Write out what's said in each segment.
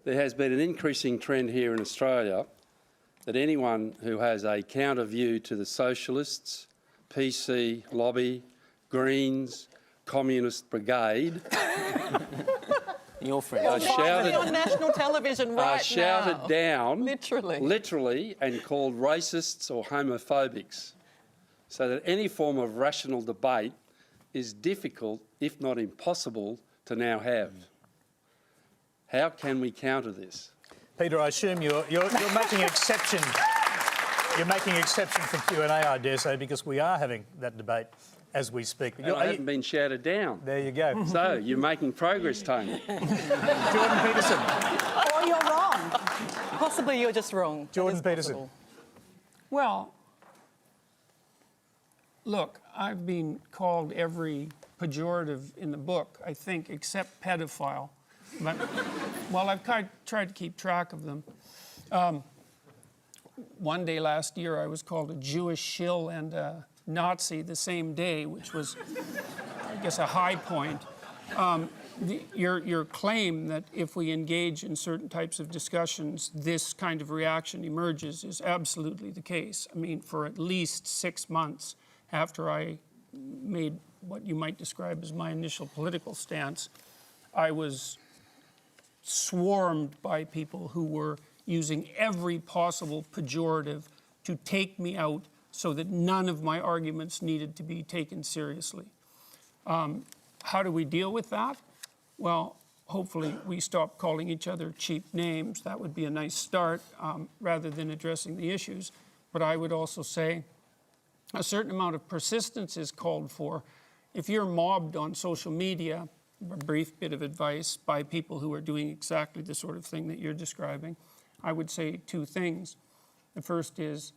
there has been an increasing trend here in Australia that anyone who has a counter view to the Socialists, PC, Lobby, Greens, Communist Brigade Your friend. You're finally on national television right now. shouted down, literally, and called racists or homophobics, so that any form of rational debate is difficult, if not impossible, to now have. How can we counter this? Peter, I assume you're making exception. You're making exception for Q&A, I dare say, because we are having that debate as we speak. And I haven't been shouted down. There you go. So you're making progress, Tony. Jordan Peterson. or you're wrong. Possibly you're just wrong. Jordan Peterson. Well, look, I've been called every pejorative in the book, I think, except pedophile. But, well, I've tried to keep track of them. One day last year, I was called a Jewish shill and a Nazi the same day, which was, I guess, a high point. Your claim that if we engage in certain types of discussions, this kind of reaction emerges is absolutely the case. I mean, for at least 6 months after I made what you might describe as my initial political stance, I was swarmed by people who were using every possible pejorative to take me out so that none of my arguments needed to be taken seriously. How do we deal with that? Well, hopefully we stop calling each other cheap names. That would be a nice start, rather than addressing the issues. But I would also say a certain amount of persistence is called for. If you're mobbed on social media, a brief bit of advice by people who are doing exactly the sort of thing that you're describing, I would say 2 things. The first is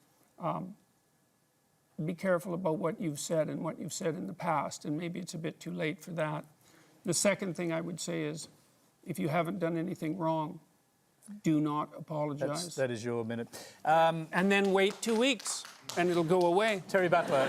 be careful about what you've said and what you've said in the past, and maybe it's a bit too late for that. The second thing I would say is, if you haven't done anything wrong, do not apologise. That is your minute. And then wait 2 weeks, and it'll go away. Terry Butler.